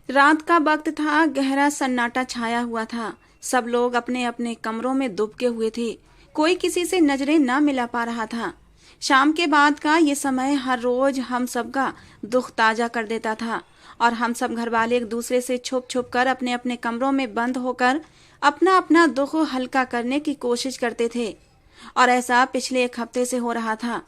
रात का वक्त था, गहरा सन्नाटा छाया हुआ था। सब लोग अपने अपने कमरों में दुबके हुए थे। कोई किसी से नजरें न मिला पा रहा था। शाम के बाद का ये समय हर रोज हम सब का दुख ताजा कर देता था और हम सब घर वाले एक दूसरे से छुप छुप कर अपने अपने कमरों में बंद होकर अपना अपना दुख हल्का करने की कोशिश करते थे। और ऐसा पिछले एक हफ्ते से हो रहा था।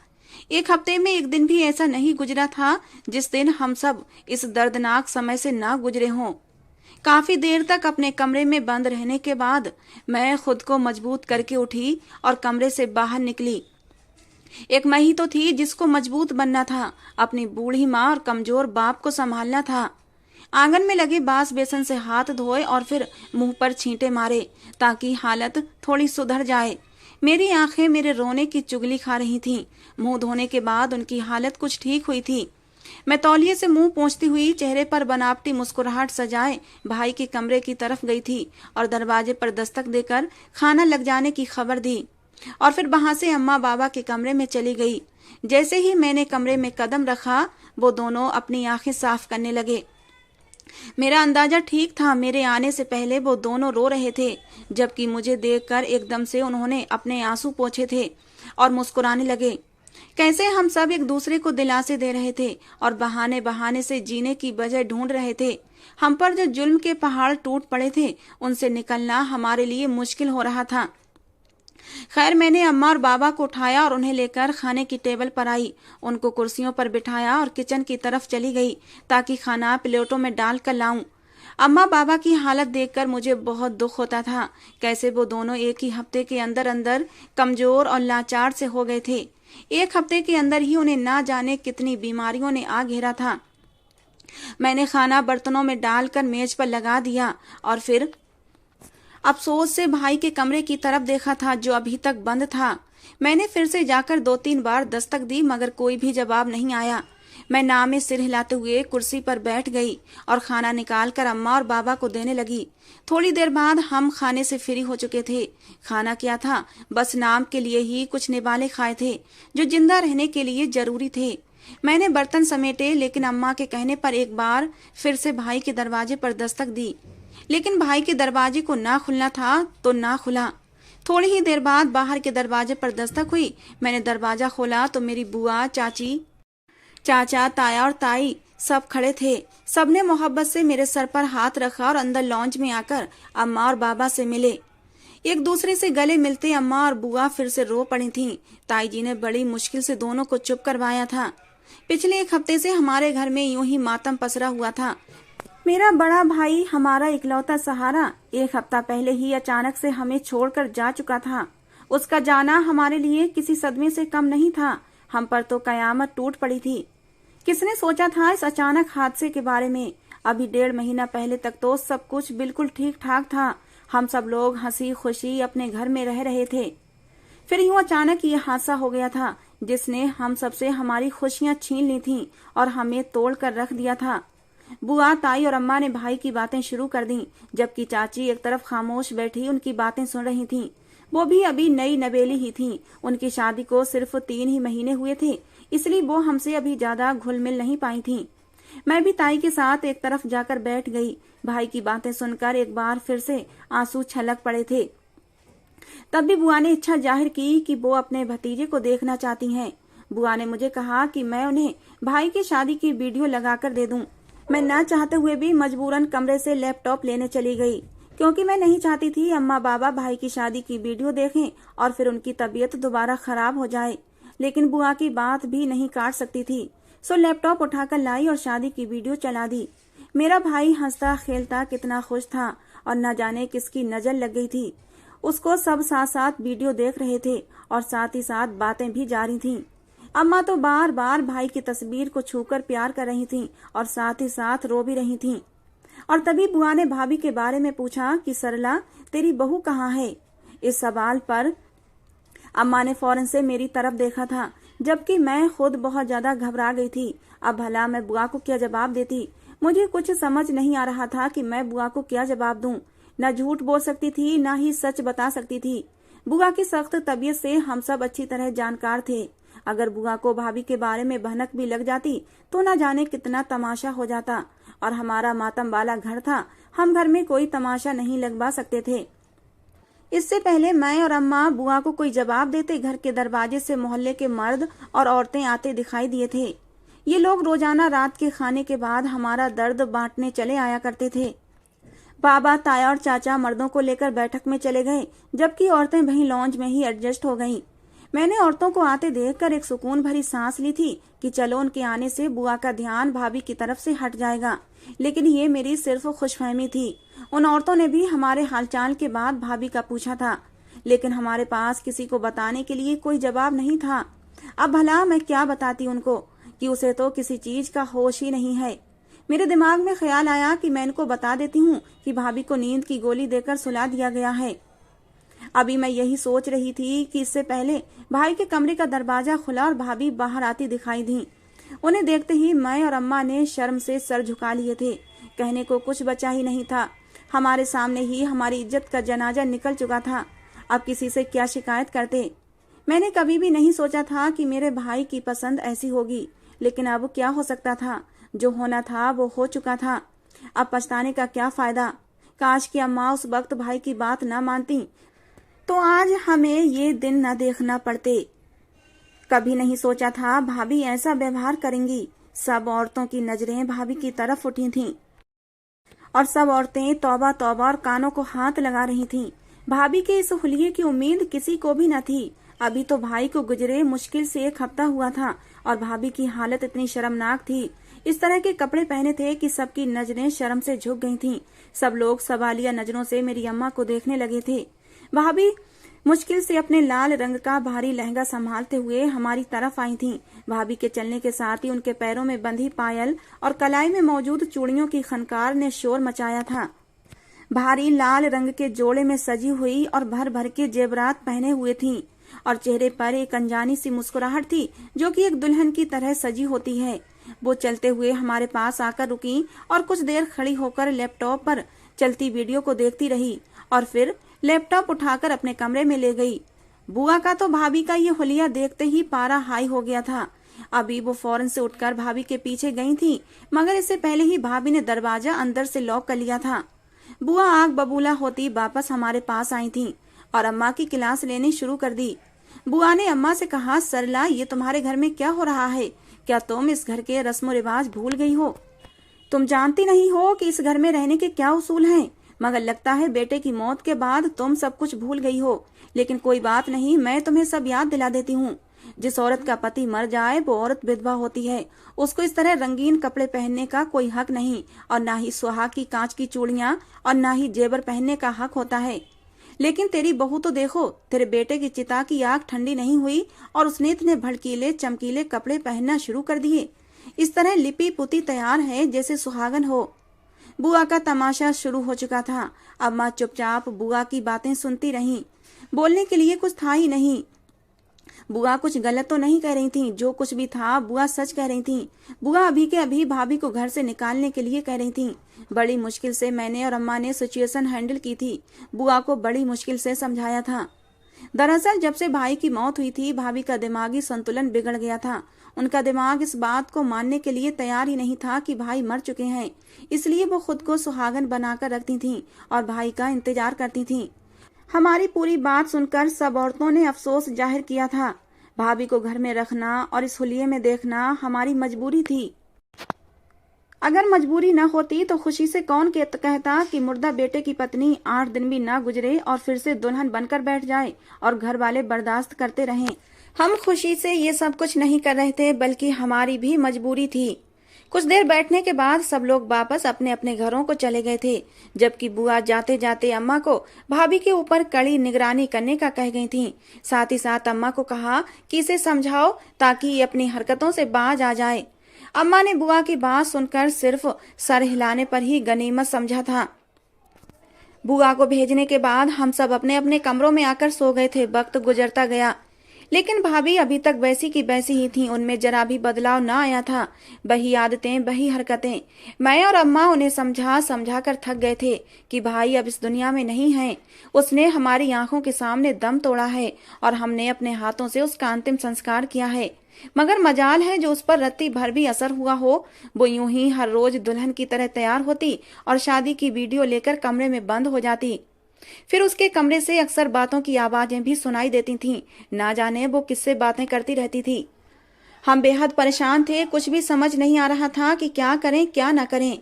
एक हफ्ते में एक दिन भी ऐसा नहीं गुजरा था जिस दिन हम सब इस दर्दनाक समय से ना गुजरे हों। काफी देर तक अपने कमरे में बंद रहने के बाद मैं खुद को मजबूत करके उठी और कमरे से बाहर निकली। एक मैं ही तो थी जिसको मजबूत बनना था, अपनी बूढ़ी माँ और कमजोर बाप को संभालना था। आंगन में लगे बांस बेसन से हाथ धोए और फिर मुंह पर छींटे मारे ताकि हालत थोड़ी सुधर जाए। मेरी आंखें मेरे रोने की चुगली खा रही थीं। मुंह धोने के बाद उनकी हालत कुछ ठीक हुई थी। मैं तौलिए से मुंह पोंछती हुई चेहरे पर बनावटी मुस्कुराहट सजाए भाई के कमरे की तरफ गई थी और दरवाजे पर दस्तक देकर खाना लग जाने की खबर दी और फिर वहां से अम्मा बाबा के कमरे में चली गई। जैसे ही मैंने कमरे में कदम रखा वो दोनों अपनी आंखें साफ करने लगे। मेरा अंदाजा ठीक था, मेरे आने से पहले वो दोनों रो रहे थे, जबकि मुझे देखकर एकदम से उन्होंने अपने आंसू पोंछे थे और मुस्कुराने लगे। कैसे हम सब एक दूसरे को दिलासे दे रहे थे और बहाने बहाने से जीने की वजह ढूंढ रहे थे। हम पर जो जुल्म के पहाड़ टूट पड़े थे उनसे निकलना हमारे लिए मुश्किल हो रहा था। खैर, मैंने अम्मा और बाबा को उठाया और उन्हें लेकर खाने की टेबल पर आई। उनको कुर्सियों पर बिठाया और किचन की तरफ चली गई ताकि खाना प्लेटों में डाल कर लाऊं। अम्मा बाबा की हालत देखकर मुझे बहुत दुख होता था। कैसे वो दोनों एक ही हफ्ते के अंदर अंदर कमजोर और लाचार से हो गए थे। एक हफ्ते के अंदर ही उन्हें ना जाने कितनी बीमारियों ने आ घेरा था। मैंने खाना बर्तनों में डालकर मेज पर लगा दिया और फिर अफसोस से भाई के कमरे की तरफ देखा था जो अभी तक बंद था। मैंने फिर से जाकर 2-3 बार दस्तक दी मगर कोई भी जवाब नहीं आया। मैं ना में सिर हिलाते हुए कुर्सी पर बैठ गई और खाना निकालकर अम्मा और बाबा को देने लगी। थोड़ी देर बाद हम खाने से फ्री हो चुके थे। खाना क्या था, बस नाम के लिए ही कुछ निवाले खाए थे जो जिंदा रहने के लिए जरूरी थे। मैंने बर्तन समेटे लेकिन अम्मा के कहने पर एक बार फिर से भाई के दरवाजे पर दस्तक दी, लेकिन भाई के दरवाजे को ना खुलना था तो ना खुला। थोड़ी ही देर बाद बाहर के दरवाजे पर दस्तक हुई। मैंने दरवाजा खोला तो मेरी बुआ, चाची, चाचा, ताया और ताई सब खड़े थे। सबने मोहब्बत से मेरे सर पर हाथ रखा और अंदर लॉन्च में आकर अम्मा और बाबा से मिले। एक दूसरे से गले मिलते अम्मा और बुआ फिर से रो पड़ी थीं। ताई जी ने बड़ी मुश्किल से दोनों को चुप करवाया था। पिछले एक हफ्ते से हमारे घर में यूं ही मातम पसरा हुआ था। मेरा बड़ा भाई, हमारा इकलौता सहारा, एक हफ्ता पहले ही अचानक से हमें छोड़कर जा चुका था। उसका जाना हमारे लिए किसी सदमे से कम नहीं था। हम पर तो कयामत टूट पड़ी थी। किसने सोचा था इस अचानक हादसे के बारे में। अभी 1.5 महीना पहले तक तो सब कुछ बिल्कुल ठीक ठाक था। हम सब लोग हंसी खुशी अपने घर में रह रहे थे। फिर यूं अचानक ये हादसा हो गया था जिसने हम सबसे हमारी खुशियां छीन ली थीं और हमें तोड़ कर रख दिया था। बुआ, ताई और अम्मा ने भाई की बातें शुरू कर दी, जबकि चाची एक तरफ खामोश बैठी उनकी बातें सुन रही थीं। वो भी अभी नई नवेली ही थीं। उनकी शादी को सिर्फ 3 ही महीने हुए थे, इसलिए वो हमसे अभी ज्यादा घुल मिल नहीं पाई थीं। मैं भी ताई के साथ एक तरफ जाकर बैठ गई। भाई की बातें सुनकर एक बार फिर से आंसू छलक पड़े थे। तब भी बुआ ने इच्छा जाहिर की कि वो अपने भतीजे को देखना चाहती हैं। बुआ ने मुझे कहा कि मैं उन्हें भाई की शादी की वीडियो लगाकर दे दूं। मैं ना चाहते हुए भी मजबूरन कमरे से लैपटॉप लेने चली गई, क्योंकि मैं नहीं चाहती थी अम्मा बाबा भाई की शादी की वीडियो देखें और फिर उनकी तबीयत दोबारा खराब हो जाए। लेकिन बुआ की बात भी नहीं काट सकती थी, सो लैपटॉप उठाकर लाई और शादी की वीडियो चला दी। मेरा भाई हंसता खेलता कितना खुश था और न जाने किसकी नजर लग गई थी। उसको सब साथ साथ वीडियो देख रहे थे और साथ ही साथ बातें भी जारी थीं। अम्मा तो बार बार भाई की तस्वीर को छूकर प्यार कर रही थीं और साथ ही साथ रो भी रही थीं। और तभी बुआ ने भाभी के बारे में पूछा कि सरला, तेरी बहू कहाँ है। इस सवाल पर अम्मा ने फौरन से मेरी तरफ देखा था, जबकि मैं खुद बहुत ज्यादा घबरा गई थी। अब भला मैं बुआ को क्या जवाब देती। मुझे कुछ समझ नहीं आ रहा था कि मैं बुआ को क्या जवाब दूं। न झूठ बोल सकती थी, न ही सच बता सकती थी। बुआ की सख्त तबीयत से हम सब अच्छी तरह जानकार थे। अगर बुआ को भाभी के बारे में भनक भी लग जाती तो न जाने कितना तमाशा हो जाता। और हमारा मातम वाला घर था। हम घर में कोई तमाशा नहीं लगवा सकते थे। इससे पहले मैं और अम्मा बुआ को कोई जवाब देते घर के दरवाजे से मोहल्ले के मर्द और औरतें आते दिखाई दिए थे। ये लोग रोजाना रात के खाने के बाद हमारा दर्द बांटने चले आया करते थे। बाबा, ताया और चाचा मर्दों को लेकर बैठक में चले गए, जबकि औरतें वहीं लॉन्ज में ही एडजस्ट हो गईं। मैंने औरतों को आते देखकर एक सुकून भरी सांस ली थी कि चलो उनके आने से बुआ का ध्यान भाभी की तरफ से हट जाएगा, लेकिन ये मेरी सिर्फ खुशफहमी थी। उन औरतों ने भी हमारे हालचाल के बाद भाभी का पूछा था, लेकिन हमारे पास किसी को बताने के लिए कोई जवाब नहीं था। अब भला मैं क्या बताती उनको कि उसे तो किसी चीज का होश ही नहीं है। मेरे दिमाग में ख्याल आया कि मैं इनको बता देती हूँ कि भाभी को नींद की गोली देकर सुला दिया गया है। अभी मैं यही सोच रही थी कि इससे पहले भाई के कमरे का दरवाजा खुला और भाभी बाहर आती दिखाई दी। उन्हें देखते ही मैं और अम्मा ने शर्म से सर झुका लिए थे। कहने को कुछ बचा ही नहीं था। हमारे सामने ही हमारी इज्जत का जनाजा निकल चुका था। अब किसी से क्या शिकायत करते। मैंने कभी भी नहीं सोचा था कि मेरे भाई की पसंद ऐसी होगी, लेकिन अब क्या हो सकता था। जो होना था वो हो चुका था। अब पछताने का क्या फायदा। काश कि अम्मा उस वक्त भाई की बात न मानती तो आज हमें ये दिन न देखना पड़ते। कभी नहीं सोचा था भाभी ऐसा व्यवहार करेंगी। सब औरतों की नजरें भाभी की तरफ उठी थीं और सब औरतें तौबा तौबा और कानों को हाथ लगा रही थीं। भाभी के इस हुलिये की उम्मीद किसी को भी न थी। अभी तो भाई को गुजरे मुश्किल से एक हफ्ता हुआ था और भाभी की हालत इतनी शर्मनाक थी। इस तरह के कपड़े पहने थे कि सबकी नजरें शर्म से झुक गई थीं। सब लोग सवालिया नजरों से मेरी अम्मा को देखने लगे थे। भाभी मुश्किल से अपने लाल रंग का भारी लहंगा संभालते हुए हमारी तरफ आई थीं। भाभी के चलने के साथ ही उनके पैरों में बंधी पायल और कलाई में मौजूद चूड़ियों की खनकार ने शोर मचाया था। भारी लाल रंग के जोड़े में सजी हुई और भर भर के जेवरात पहने हुए थीं और चेहरे पर एक अनजानी सी मुस्कुराहट थी जो कि एक दुल्हन की तरह सजी होती है। वो चलते हुए हमारे पास आकर रुकी और कुछ देर खड़ी होकर लैपटॉप पर चलती वीडियो को देखती रही और फिर लैपटॉप उठाकर अपने कमरे में ले गई। बुआ का तो भाभी का ये हुलिया देखते ही पारा हाई हो गया था। अभी वो फौरन से उठकर भाभी के पीछे गई थी, मगर इससे पहले ही भाभी ने दरवाजा अंदर से लॉक कर लिया था। बुआ आग बबूला होती वापस हमारे पास आई थी और अम्मा की क्लास लेनी शुरू कर दी। बुआ ने अम्मा से कहा, सरला ये तुम्हारे घर में क्या हो रहा है? क्या तुम इस घर के रस्म रिवाज भूल गई हो? तुम जानती नहीं हो कि इस घर में रहने के क्या उसूल हैं? मगर लगता है बेटे की मौत के बाद तुम सब कुछ भूल गई हो। लेकिन कोई बात नहीं, मैं तुम्हें सब याद दिला देती हूँ। जिस औरत का पति मर जाए वो औरत विधवा होती है। उसको इस तरह रंगीन कपड़े पहनने का कोई हक नहीं और ना ही सुहाग की कांच की चूड़ियां और ना ही जेवर पहनने का हक होता है। लेकिन तेरी बहू तो देखो, तेरे बेटे की चिता की आग ठंडी नहीं हुई और उसने इतने भड़कीले चमकीले कपड़े पहनना शुरू कर दिए। इस तरह लिपी पुती तैयार है जैसे सुहागन हो। बुआ का तमाशा शुरू हो चुका था। अम्मा चुपचाप बुआ की बातें सुनती रहीं। बोलने के लिए कुछ था ही नहीं। बुआ कुछ गलत तो नहीं कह रही थी। जो कुछ भी था बुआ सच कह रही थी। बुआ अभी के अभी भाभी को घर से निकालने के लिए कह रही थी। बड़ी मुश्किल से मैंने और अम्मा ने सिचुएशन हैंडल की थी। बुआ को बड़ी मुश्किल से समझाया था। दरअसल जब से भाई की मौत हुई थी भाभी का दिमागी संतुलन बिगड़ गया था। उनका दिमाग इस बात को मानने के लिए तैयार ही नहीं था कि भाई मर चुके हैं। इसलिए वो खुद को सुहागन बनाकर रखती थीं और भाई का इंतजार करती थीं। हमारी पूरी बात सुनकर सब औरतों ने अफसोस जाहिर किया था। भाभी को घर में रखना और इस हुलिये में देखना हमारी मजबूरी थी। अगर मजबूरी न होती तो खुशी से कौन कहता कि मुर्दा बेटे की पत्नी 8 दिन भी न गुजरे और फिर से दुल्हन बनकर बैठ जाए और घर वाले बर्दाश्त करते रहें। हम खुशी से ये सब कुछ नहीं कर रहे थे, बल्कि हमारी भी मजबूरी थी। कुछ देर बैठने के बाद सब लोग वापस अपने अपने घरों को चले गए थे, जबकि बुआ जाते जाते अम्मा को भाभी के ऊपर कड़ी निगरानी करने का कह गई थीं। साथ ही साथ अम्मा को कहा कि इसे समझाओ ताकि ये अपनी हरकतों से बाज आ जाए। अम्मा ने बुआ की बात सुनकर सिर्फ सर हिलाने पर ही गनीमत समझा था। बुआ को भेजने के बाद हम सब अपने अपने कमरों में आकर सो गए थे। वक्त गुजरता गया, लेकिन भाभी अभी तक वैसी की वैसी ही थी। उनमें जरा भी बदलाव न आया था। वही आदतें, वही हरकतें। मैं और अम्मा उन्हें समझा समझा कर थक गए थे कि भाई अब इस दुनिया में नहीं है। उसने हमारी आंखों के सामने दम तोड़ा है और हमने अपने हाथों से उसका अंतिम संस्कार किया है। मगर मजाल है जो उस पर रत्ती भर भी असर हुआ हो। वो यूं ही हर रोज दुल्हन की तरह तैयार होती और शादी की वीडियो लेकर कमरे में बंद हो जाती। फिर उसके कमरे से अक्सर बातों की आवाजें भी सुनाई देती थीं। ना जाने वो किससे बातें करती रहती थी। हम बेहद परेशान थे, कुछ भी समझ नहीं आ रहा था कि क्या करें क्या ना करें।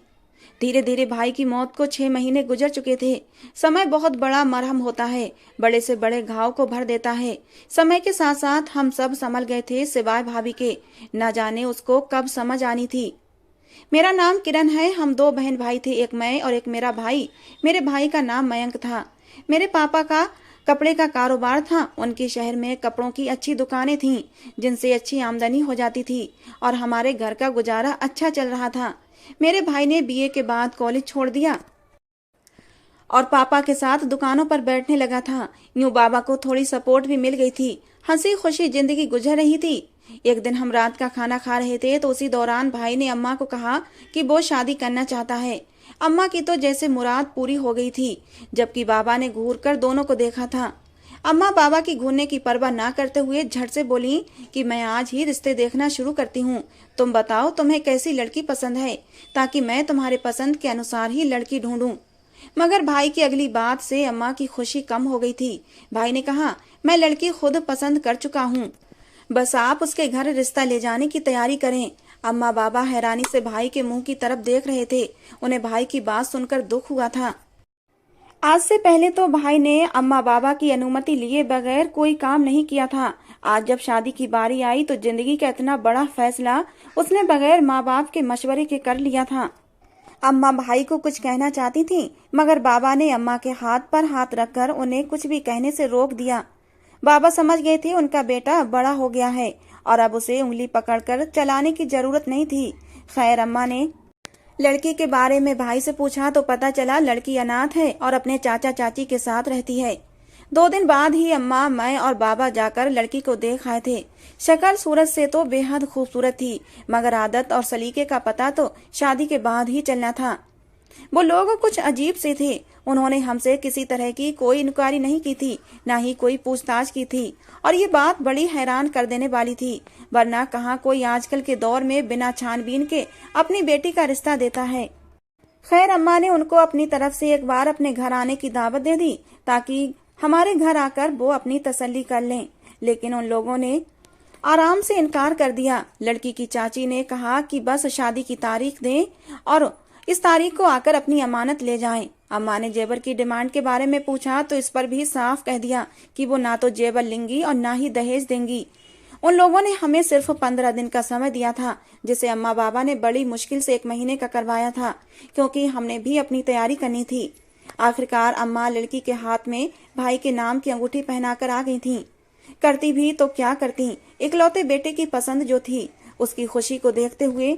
धीरे धीरे भाई की मौत को 6 महीने गुजर चुके थे। समय बहुत बड़ा मरहम होता है, बड़े से बड़े घाव को भर देता है। समय के साथ साथ हम सब संभल गए थे सिवाय भाभी के। न जाने उसको कब समझ आनी थी। मेरा नाम किरण है। हम 2 बहन भाई थे, एक मैं और एक मेरा भाई। मेरे भाई का नाम मयंक था। मेरे पापा का कपड़े का कारोबार था। उनके शहर में कपड़ों की अच्छी दुकानें थीं, जिनसे अच्छी आमदनी हो जाती थी और हमारे घर का गुजारा अच्छा चल रहा था। मेरे भाई ने बीए के बाद कॉलेज छोड़ दिया और पापा के साथ दुकानों पर बैठने लगा था। यूं बाबा को थोड़ी सपोर्ट भी मिल गई थी। हंसी खुशी जिंदगी गुजर रही थी। एक दिन हम रात का खाना खा रहे थे तो उसी दौरान भाई ने अम्मा को कहा कि वो शादी करना चाहता है। अम्मा की तो जैसे मुराद पूरी हो गई थी, जबकि बाबा ने घूर कर दोनों को देखा था। अम्मा बाबा की घूरने की परवाह ना करते हुए झट से बोली कि मैं आज ही रिश्ते देखना शुरू करती हूँ। तुम बताओ तुम्हें कैसी लड़की पसंद है, ताकि मैं तुम्हारे पसंद के अनुसार ही लड़की ढूंढूं। मगर भाई की अगली बात से अम्मा की खुशी कम हो गई थी। भाई ने कहा, मैं लड़की खुद पसंद कर चुका हूँ, बस आप उसके घर रिश्ता ले जाने की तैयारी करें। अम्मा बाबा हैरानी से भाई के मुंह की तरफ देख रहे थे। उन्हें भाई की बात सुनकर दुख हुआ था। आज से पहले तो भाई ने अम्मा बाबा की अनुमति लिए बगैर कोई काम नहीं किया था। आज जब शादी की बारी आई तो जिंदगी का इतना बड़ा फैसला उसने बगैर माँ बाप के मशवरे के कर लिया था। अम्मा भाई को कुछ कहना चाहती थी, मगर बाबा ने अम्मा के हाथ पर हाथ रखकर उन्हें कुछ भी कहने से रोक दिया। बाबा समझ गए थे उनका बेटा बड़ा हो गया है और अब उसे उंगली पकड़कर चलाने की जरूरत नहीं थी। खैर, अम्मा ने लड़की के बारे में भाई से पूछा तो पता चला लड़की अनाथ है और अपने चाचा चाची के साथ रहती है। 2 दिन बाद ही अम्मा, मैं और बाबा जाकर लड़की को देख आए थे। शक्ल सूरत से तो बेहद खूबसूरत थी, मगर आदत और सलीके का पता तो शादी के बाद ही चलना था। वो लोग कुछ अजीब से थे। उन्होंने हमसे किसी तरह की कोई इंक्वायरी नहीं की थी, ना ही कोई पूछताछ की थी, और ये बात बड़ी हैरान कर देने वाली थी। वरना कहाँ कोई आजकल के दौर में बिना छानबीन के अपनी बेटी का रिश्ता देता है। खैर, अम्मा ने उनको अपनी तरफ से एक बार अपने घर आने की दावत दे दी ताकि हमारे घर आकर वो अपनी तसल्ली कर लें, लेकिन उन लोगों ने आराम से इनकार कर दिया। लड़की की चाची ने कहा कि बस शादी की तारीख दें और इस तारीख को आकर अपनी अमानत ले जाएं। अम्मा ने जेवर की डिमांड के बारे में पूछा तो इस पर भी साफ कह दिया कि वो ना तो जेवर लेंगी और ना ही दहेज देंगी। उन लोगों ने हमें सिर्फ 15 दिन का समय दिया था, जिसे अम्मा बाबा ने बड़ी मुश्किल से 1 महीने का करवाया था, क्योंकि हमने भी अपनी तैयारी करनी थी। आखिरकार अम्मा लड़की के हाथ में भाई के नाम की अंगूठी पहनाकर आ गई थीं। करती भी तो क्या करती, इकलौते बेटे की पसंद जो थी उसकी खुशी को देखते हुए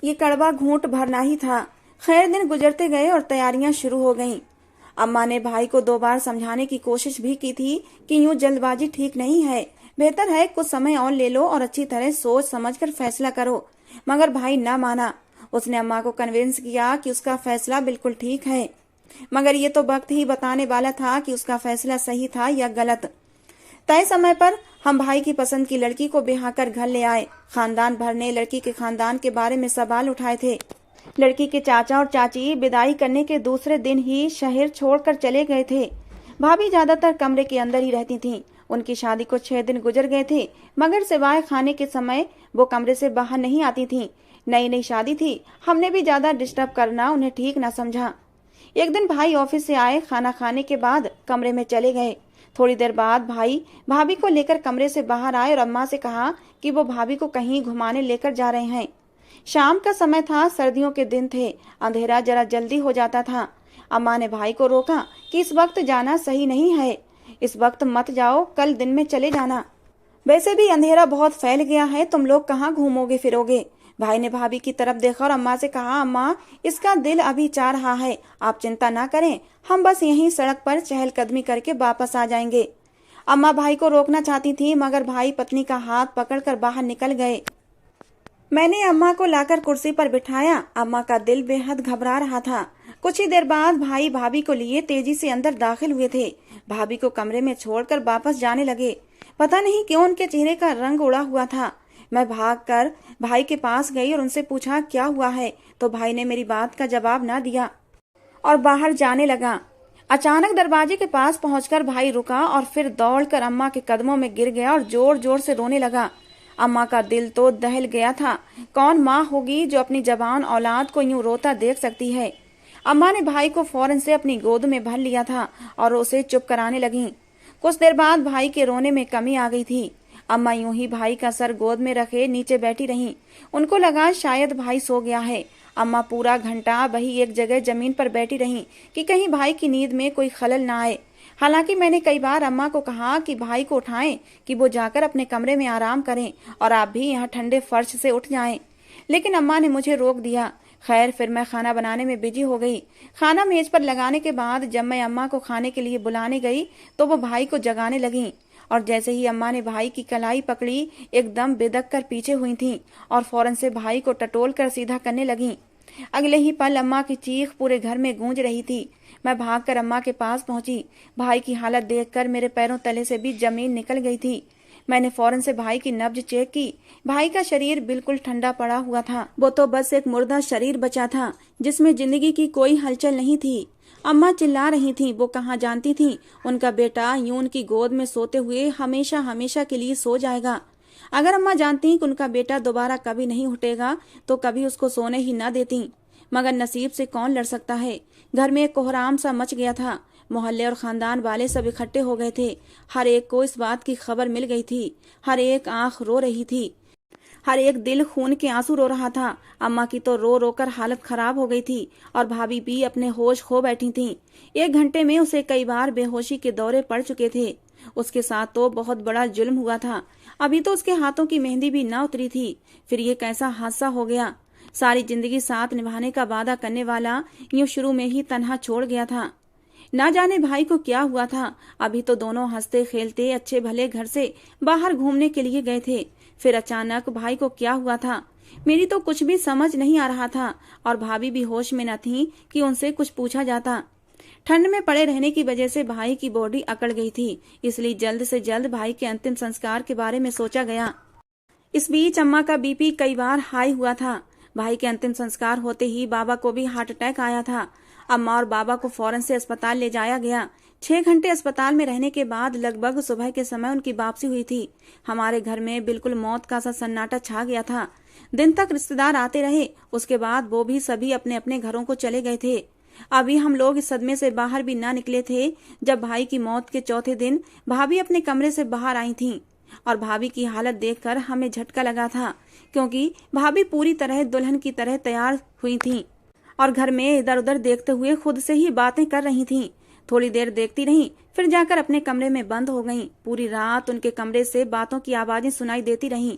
ये कड़वा घूंट भरना ही था। खैर, दिन गुजरते गए और तैयारियां शुरू हो गईं। अम्मा ने भाई को 2 बार समझाने की कोशिश भी की थी कि यूं जल्दबाजी ठीक नहीं है, बेहतर है कुछ समय और ले लो और अच्छी तरह सोच समझकर फैसला करो। मगर भाई ना माना। उसने अम्मा को कन्विंस किया कि उसका फैसला बिल्कुल ठीक है, मगर ये तो वक्त ही बताने वाला था कि उसका फैसला सही था या गलत। तय समय पर हम भाई की पसंद की लड़की को ब्याह कर घर ले आए। खानदान भर ने लड़की के खानदान के बारे में सवाल उठाए थे। लड़की के चाचा और चाची विदाई करने के दूसरे दिन ही शहर छोड़कर चले गए थे। भाभी ज्यादातर कमरे के अंदर ही रहती थीं। उनकी शादी को 6 दिन गुजर गए थे, मगर सिवाय खाने के समय वो कमरे से बाहर नहीं आती थीं। नई नई शादी थी, हमने भी ज्यादा डिस्टर्ब करना उन्हें ठीक न समझा। एक दिन भाई ऑफिस से आए, खाना खाने के बाद कमरे में चले गए। थोड़ी देर बाद भाई भाभी को लेकर कमरे से बाहर आए और अम्मा से कहा कि वो भाभी को कहीं घुमाने लेकर जा रहे हैं। शाम का समय था, सर्दियों के दिन थे, अंधेरा जरा जल्दी हो जाता था। अम्मा ने भाई को रोका कि इस वक्त जाना सही नहीं है, इस वक्त मत जाओ, कल दिन में चले जाना। वैसे भी अंधेरा बहुत फैल गया है, तुम लोग कहाँ घूमोगे फिरोगे। भाई ने भाभी की तरफ देखा और अम्मा से कहा, अम्मा इसका दिल अभी चाह रहा है, आप चिंता ना करें, हम बस यहीं सड़क पर चहलकदमी करके वापस आ जाएंगे। अम्मा भाई को रोकना चाहती थी, मगर भाई पत्नी का हाथ पकड़कर बाहर निकल गए। मैंने अम्मा को लाकर कुर्सी पर बिठाया। अम्मा का दिल बेहद घबरा रहा था। कुछ ही देर बाद भाई भाभी को लिए तेजी से अंदर दाखिल हुए थे। भाभी को कमरे में छोड़कर वापस जाने लगे। पता नहीं क्यों उनके चेहरे का रंग उड़ा हुआ था। मैं भागकर भाई के पास गई और उनसे पूछा क्या हुआ है, तो भाई ने मेरी बात का जवाब ना दिया और बाहर जाने लगा। अचानक दरवाजे के पास पहुंचकर भाई रुका और फिर दौड़कर अम्मा के कदमों में गिर गया और जोर जोर से रोने लगा। अम्मा का दिल तो दहल गया था। कौन माँ होगी जो अपनी जवान औलाद को यूं रोता देख सकती है। अम्मा ने भाई को फौरन से अपनी गोद में भर लिया था और उसे चुप कराने लगी। कुछ देर बाद भाई के रोने में कमी आ गई थी। अम्मा यूं ही भाई का सर गोद में रखे नीचे बैठी रहीं। उनको लगा शायद भाई सो गया है। अम्मा पूरा घंटा वही एक जगह जमीन पर बैठी रहीं कि कहीं भाई की नींद में कोई खलल ना आए। हालांकि मैंने कई बार अम्मा को कहा कि भाई को उठाएं कि वो जाकर अपने कमरे में आराम करें और आप भी यहाँ ठंडे फर्श से उठ जाएं, लेकिन अम्मा ने मुझे रोक दिया। खैर फिर मैं खाना बनाने में बिजी हो गई। खाना मेज पर लगाने के बाद जब मैं अम्मा को खाने के लिए बुलाने गई तो वो भाई को जगाने लगी और जैसे ही अम्मा ने भाई की कलाई पकड़ी एकदम बेदक कर पीछे हुई थीं और फौरन से भाई को टटोल कर सीधा करने लगी। अगले ही पल अम्मा की चीख पूरे घर में गूंज रही थी। मैं भागकर अम्मा के पास पहुंची। भाई की हालत देखकर मेरे पैरों तले से भी जमीन निकल गई थी। मैंने फौरन से भाई की नब्ज चेक की। भाई का शरीर बिल्कुल ठंडा पड़ा हुआ था। वो तो बस एक मुर्दा शरीर बचा था जिसमें जिंदगी की कोई हलचल नहीं थी। अम्मा चिल्ला रही थीं। वो कहाँ जानती थीं उनका बेटा यूं उनकी गोद में सोते हुए हमेशा हमेशा के लिए सो जाएगा। अगर अम्मा जानती कि उनका बेटा दोबारा कभी नहीं उठेगा तो कभी उसको सोने ही न देती। मगर नसीब से कौन लड़ सकता है। घर में एक कोहराम सा मच गया था। मोहल्ले और खानदान वाले सब इकट्ठे हो गए थे। हर एक को इस बात की खबर मिल गई थी। हर एक आंख रो रही थी। हर एक दिल खून के आंसू रो रहा था। अम्मा की तो रो रो कर हालत खराब हो गई थी और भाभी भी अपने होश खो बैठी थीं। 1 घंटे में उसे कई बार बेहोशी के दौरे पड़ चुके थे। उसके साथ तो बहुत बड़ा जुल्म हुआ था। अभी तो उसके हाथों की मेहंदी भी न उतरी थी, फिर ये कैसा हादसा हो गया। सारी जिंदगी साथ निभाने का वादा करने वाला यूं शुरू में ही तन्हा छोड़ गया था। ना जाने भाई को क्या हुआ था। अभी तो दोनों हंसते खेलते अच्छे भले घर से बाहर घूमने के लिए गए थे। फिर अचानक भाई को क्या हुआ था, मेरी तो कुछ भी समझ नहीं आ रहा था और भाभी भी होश में न थी कि उनसे कुछ पूछा जाता। ठंड में पड़े रहने की वजह से भाई की बॉडी अकड़ गई थी, इसलिए जल्द से जल्द भाई के अंतिम संस्कार के बारे में सोचा गया। इस बीच अम्मा का बीपी कई बार हाई हुआ था। भाई के अंतिम संस्कार होते ही बाबा को भी हार्ट अटैक आया था। अम्मा और बाबा को फौरन से अस्पताल ले जाया गया। 6 घंटे अस्पताल में रहने के बाद लगभग सुबह के समय उनकी वापसी हुई थी। हमारे घर में बिल्कुल मौत का सा सन्नाटा छा गया था। दिन तक रिश्तेदार आते रहे, उसके बाद वो भी सभी अपने अपने घरों को चले गए थे। अभी हम लोग इस सदमे से बाहर भी ना निकले थे जब भाई की मौत के चौथे दिन भाभी अपने कमरे से बाहर आई थीं और भाभी की हालत देखकर हमें झटका लगा था, क्योंकि भाभी पूरी तरह दुल्हन की तरह तैयार हुई थीं और घर में इधर उधर देखते हुए खुद से ही बातें कर रही थीं। थोड़ी देर देखती रहीं, फिर जाकर अपने कमरे में बंद हो गईं। पूरी रात उनके कमरे से बातों की आवाजें सुनाई देती रहीं।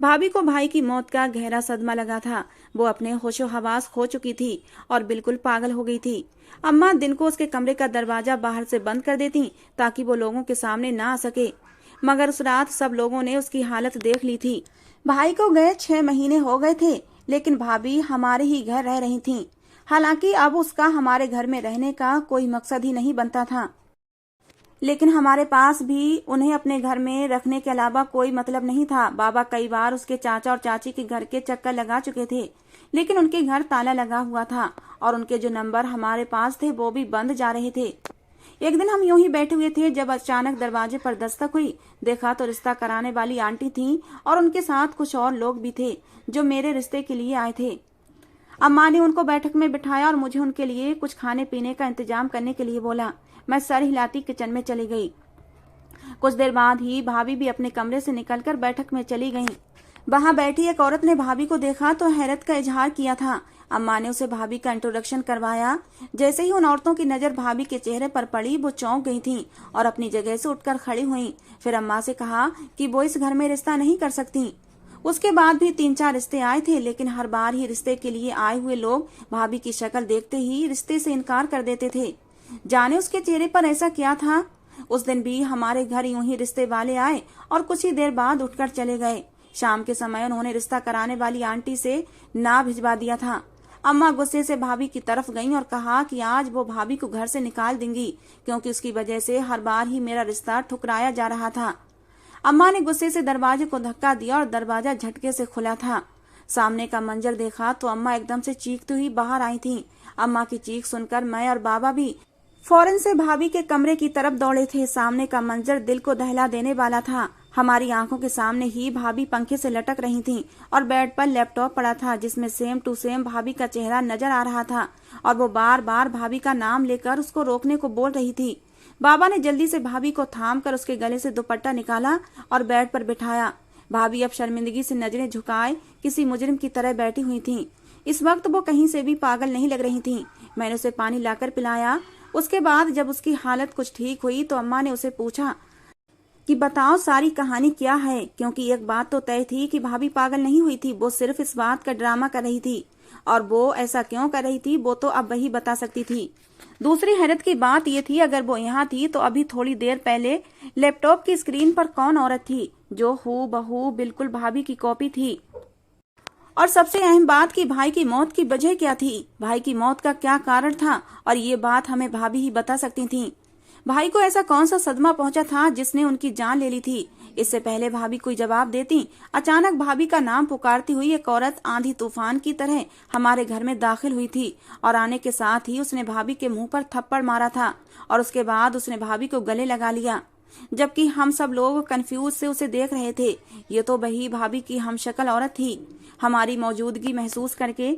भाभी को भाई की मौत का गहरा सदमा लगा था। वो अपने होशो हवास खो चुकी थी और बिल्कुल पागल हो गई थी। अम्मा दिन को उसके कमरे का दरवाजा बाहर से बंद कर देती ताकि वो लोगों के सामने ना आ सके, मगर उस रात सब लोगों ने उसकी हालत देख ली थी। भाई को गए 6 महीने हो गए थे, लेकिन भाभी हमारे ही घर रह रही थीं। हालांकि अब उसका हमारे घर में रहने का कोई मकसद ही नहीं बनता था, लेकिन हमारे पास भी उन्हें अपने घर में रखने के अलावा कोई मतलब नहीं था। बाबा कई बार उसके चाचा और चाची के घर के चक्कर लगा चुके थे, लेकिन उनके घर ताला लगा हुआ था और उनके जो नंबर हमारे पास थे वो भी बंद जा रहे थे। एक दिन हम यूं ही बैठे हुए थे जब अचानक दरवाजे पर दस्तक हुई। देखा तो रिश्ता कराने वाली आंटी थी और उनके साथ कुछ और लोग भी थे जो मेरे रिश्ते के लिए आए थे। अम्मा ने उनको बैठक में बिठाया और मुझे उनके लिए कुछ खाने पीने का इंतजाम करने के लिए बोला। मैं सर हिलाती किचन में चली गई। कुछ देर बाद ही भाभी भी अपने कमरे से निकलकर बैठक में चली गईं। वहां बैठी एक औरत ने भाभी को देखा तो हैरत का इजहार किया था। अम्मा ने उसे भाभी का इंट्रोडक्शन करवाया। जैसे ही उन औरतों की नजर भाभी के चेहरे पर पड़ी वो चौंक गई थीं और अपनी जगह से उठकर खड़ी हुईं। फिर अम्मा से कहा कि वो इस घर में रिश्ता नहीं कर सकती। उसके बाद भी 3-4 रिश्ते आए थे, लेकिन हर बार ही रिश्ते के लिए आए हुए लोग भाभी की शक्ल देखते ही रिश्ते से इनकार कर देते थे। जाने उसके चेहरे पर ऐसा क्या था। उस दिन भी हमारे घर यूं ही रिश्ते वाले आए और कुछ ही देर बाद उठकर चले गए। शाम के समय उन्होंने रिश्ता कराने वाली आंटी से ना भिजवा दिया था। अम्मा गुस्से से भाभी की तरफ गईं और कहा कि आज वो भाभी को घर से निकाल देंगी, क्योंकि उसकी वजह से हर बार ही मेरा रिश्ता ठुकराया जा रहा था। अम्मा ने गुस्से से दरवाजे को धक्का दिया और दरवाजा झटके से खुला था। सामने का मंजर देखा तो अम्मा एकदम से चीखती हुई बाहर आई थीं। अम्मा की चीख सुनकर मैं और बाबा भी फौरन से भाभी के कमरे की तरफ दौड़े थे। सामने का मंजर दिल को दहला देने वाला था। हमारी आंखों के सामने ही भाभी पंखे से लटक रही थीं और बेड पर लैपटॉप पड़ा था जिसमें सेम टू सेम भाभी का चेहरा नजर आ रहा था और वो बार बार भाभी का नाम लेकर उसको रोकने को बोल रही थी। बाबा ने जल्दी से भाभी को थाम कर उसके गले से दुपट्टा निकाला और बेड पर बिठाया। भाभी अब शर्मिंदगी से नजरें झुकाए किसी मुजरिम की तरह बैठी हुई थीं। इस वक्त वो कहीं से भी पागल नहीं लग रही थीं। मैंने उसे पानी लाकर पिलाया। उसके बाद जब उसकी हालत कुछ ठीक हुई तो अम्मा ने उसे पूछा कि बताओ सारी कहानी क्या है, क्योंकि एक बात तो तय थी कि भाभी पागल नहीं हुई थी, वो सिर्फ इस बात का ड्रामा कर रही थी। और वो ऐसा क्यों कर रही थी वो तो अब वही बता सकती थी। दूसरी हैरत की बात ये थी अगर वो यहाँ थी तो अभी थोड़ी देर पहले लैपटॉप की स्क्रीन पर कौन औरत थी जो हूबहू बिल्कुल भाभी की कॉपी थी। और सबसे अहम बात कि भाई की मौत की वजह क्या थी, भाई की मौत का क्या कारण था, और ये बात हमें भाभी ही बता सकती थीं। भाई को ऐसा कौन सा सदमा पहुंचा था जिसने उनकी जान ले ली थी। इससे पहले भाभी कोई जवाब देती, अचानक भाभी का नाम पुकारती हुई एक औरत आंधी तूफान की तरह हमारे घर में दाखिल हुई थी और आने के साथ ही उसने भाभी के मुंह पर थप्पड़ मारा था और उसके बाद उसने भाभी को गले लगा लिया। जबकि हम सब लोग कंफ्यूज से उसे देख रहे थे। ये तो वही भाभी की हमशक्ल औरत थी। हमारी मौजूदगी महसूस करके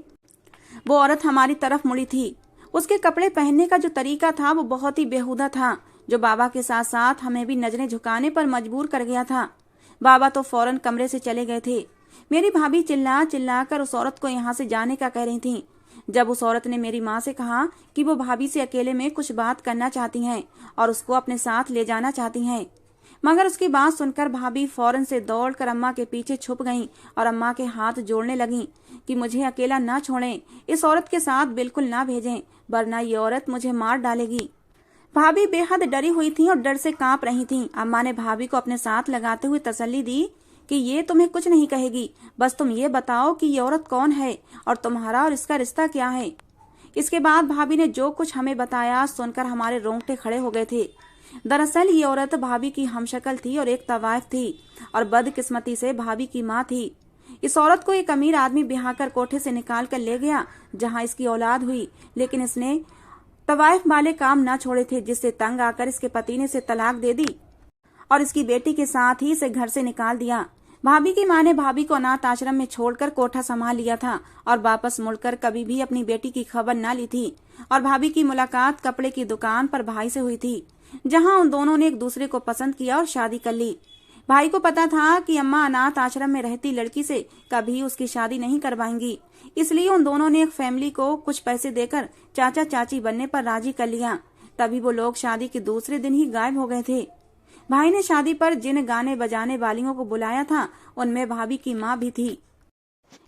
वो औरत हमारी तरफ मुड़ी थी। उसके कपड़े पहनने का जो तरीका था वो बहुत ही बेहुदा था, जो बाबा के साथ साथ हमें भी नजरें झुकाने पर मजबूर कर गया था। बाबा तो फौरन कमरे से चले गए थे। मेरी भाभी चिल्ला चिल्ला कर उस औरत को यहाँ से जाने का कह रही थी। जब उस औरत ने मेरी माँ से कहा कि वो भाभी से अकेले में कुछ बात करना चाहती हैं और उसको अपने साथ ले जाना चाहती हैं, मगर उसकी बात सुनकर भाभी फौरन से दौड़कर अम्मा के पीछे छुप गईं और अम्मा के हाथ जोड़ने लगीं कि मुझे अकेला ना छोड़ें, इस औरत के साथ बिल्कुल ना भेजें, वरना ये औरत मुझे मार डालेगी। भाभी बेहद डरी हुई थी और डर से कांप रही थीं। अम्मा ने भाभी को अपने साथ लगाते हुए तसल्ली दी कि ये तुम्हें कुछ नहीं कहेगी, बस तुम ये बताओ कि ये औरत कौन है और तुम्हारा और इसका रिश्ता क्या है। इसके बाद भाभी ने जो कुछ हमें बताया सुनकर हमारे रोंगटे खड़े हो गए थे। दरअसल ये औरत भाभी की हमशक्ल थी और एक तवाइफ थी और बदकिस्मती से भाभी की माँ थी। इस औरत को एक अमीर आदमी ब्याहकर कोठे से निकाल कर ले गया जहाँ इसकी औलाद हुई, लेकिन इसने तवाइफ वाले काम न छोड़े थे, जिससे तंग आकर इसके पति ने इसे तलाक दे दी और इसकी बेटी के साथ ही इसे घर से निकाल दिया। भाभी की माँ ने भाभी को अनाथ आश्रम में छोड़कर कोठा संभाल लिया था और वापस मुड़कर कभी भी अपनी बेटी की खबर न ली थी। और भाभी की मुलाकात कपड़े की दुकान पर भाई से हुई थी, जहां उन दोनों ने एक दूसरे को पसंद किया और शादी कर ली। भाई को पता था कि अम्मा अनाथ आश्रम में रहती लड़की से कभी उसकी शादी नहीं करवाएंगी, इसलिए उन दोनों ने एक फैमिली को कुछ पैसे देकर चाचा चाची बनने पर राजी कर लिया। तभी वो लोग शादी के दूसरे दिन ही गायब हो गए थे। भाई ने शादी पर जिन गाने बजाने वालियों को बुलाया था उनमें भाभी की माँ भी थी,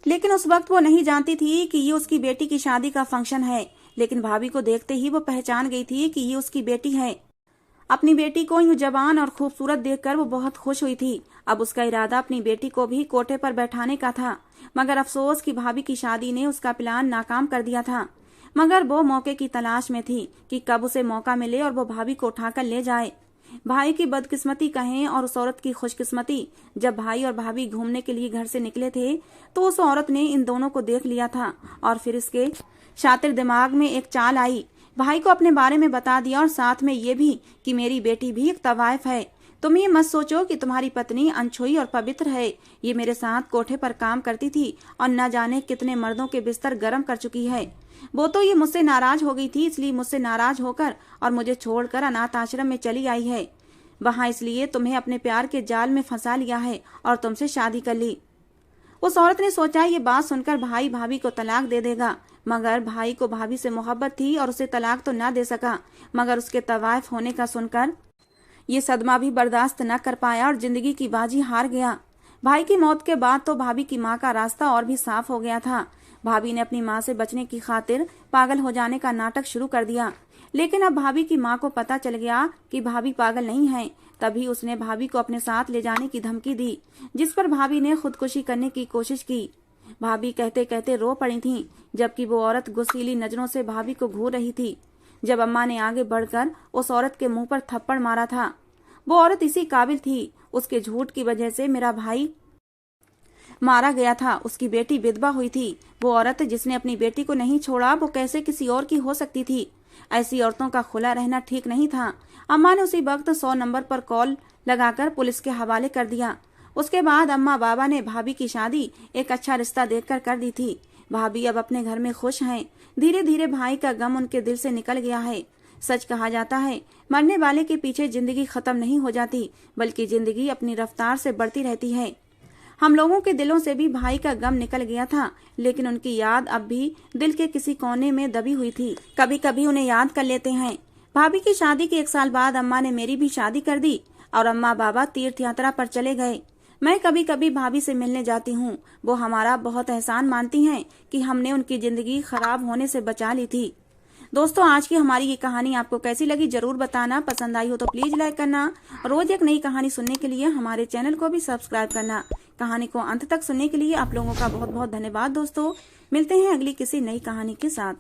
लेकिन उस वक्त वो नहीं जानती थी कि ये उसकी बेटी की शादी का फंक्शन है। लेकिन भाभी को देखते ही वो पहचान गई थी कि ये उसकी बेटी है। अपनी बेटी को यूं जवान और खूबसूरत देखकर वो बहुत खुश हुई थी। अब उसका इरादा अपनी बेटी को भी कोठे पर बैठाने का था, मगर अफसोस कि भाभी की शादी ने उसका प्लान नाकाम कर दिया था। मगर वो मौके की तलाश में थी कि कब उसे मौका मिले और वो भाभी को उठाकर ले जाए। भाई की बदकिस्मती कहें और उस औरत की खुशकिस्मती, जब भाई और भाभी घूमने के लिए घर से निकले थे तो उस औरत ने इन दोनों को देख लिया था और फिर इसके शातिर दिमाग में एक चाल आई। भाई को अपने बारे में बता दिया और साथ में ये भी कि मेरी बेटी भी एक तवाइफ है। तुम ये मत सोचो कि तुम्हारी पत्नी अनछुई और पवित्र है। ये मेरे साथ कोठे पर काम करती थी और न जाने कितने मर्दों के बिस्तर गर्म कर चुकी है। वो तो ये मुझसे नाराज हो गई थी, इसलिए मुझसे नाराज होकर और मुझे छोड़कर अनाथ आश्रम में चली आई है। वहां इसलिए तुम्हें अपने प्यार के जाल में फंसा लिया है और तुमसे शादी कर ली। उस औरत ने सोचा ये बात सुनकर भाई भाभी को तलाक दे देगा, मगर भाई को भाभी से मोहब्बत थी और उसे तलाक तो न दे सका, मगर उसके तवाइफ होने का सुनकर ये सदमा भी बर्दाश्त न कर पाया और जिंदगी की बाजी हार गया। भाई की मौत के बाद तो भाभी की माँ का रास्ता और भी साफ हो गया था। भाभी ने अपनी माँ से बचने की खातिर पागल हो जाने का नाटक शुरू कर दिया, लेकिन अब भाभी की माँ को पता चल गया कि भाभी पागल नहीं है। तभी उसने भाभी को अपने साथ ले जाने की धमकी दी, जिस पर भाभी ने खुदकुशी करने की कोशिश की। भाभी कहते कहते रो पड़ी थीं, जबकि वो औरत गुस्सीली नजरों से भाभी को घूर रही थी। जब अम्मा ने आगे बढ़कर उस औरत के मुंह पर थप्पड़ मारा था, वो औरत इसी काबिल थी। उसके झूठ की वजह से मेरा भाई मारा गया था। उसकी बेटी विधवा हुई थी। वो औरत जिसने अपनी बेटी को नहीं छोड़ा वो कैसे किसी और की हो सकती थी। ऐसी औरतों का खुला रहना ठीक नहीं था। अम्मा ने उसी वक्त 100 नंबर पर कॉल लगाकर पुलिस के हवाले कर दिया। उसके बाद अम्मा बाबा ने भाभी की शादी एक अच्छा रिश्ता देखकर कर दी थी। भाभी अब अपने घर में खुश हैं। धीरे धीरे भाई का गम उनके दिल से निकल गया है। सच कहा जाता है, मरने वाले के पीछे जिंदगी खत्म नहीं हो जाती, बल्कि जिंदगी अपनी रफ्तार से बढ़ती रहती है। हम लोगों के दिलों से भी भाई का गम निकल गया था, लेकिन उनकी याद अब भी दिल के किसी कोने में दबी हुई थी। कभी कभी उन्हें याद कर लेते हैं। भाभी की शादी के 1 साल बाद अम्मा ने मेरी भी शादी कर दी और अम्मा बाबा तीर्थ यात्रा पर चले गए। मैं कभी कभी भाभी से मिलने जाती हूँ। वो हमारा बहुत एहसान मानती हैं कि हमने उनकी जिंदगी खराब होने से बचा ली थी। दोस्तों, आज की हमारी ये कहानी आपको कैसी लगी जरूर बताना। पसंद आई हो तो प्लीज लाइक करना। रोज एक नई कहानी सुनने के लिए हमारे चैनल को भी सब्सक्राइब करना। कहानी को अंत तक सुनने के लिए आप लोगों का बहुत बहुत धन्यवाद। दोस्तों, मिलते हैं अगली किसी नई कहानी के साथ।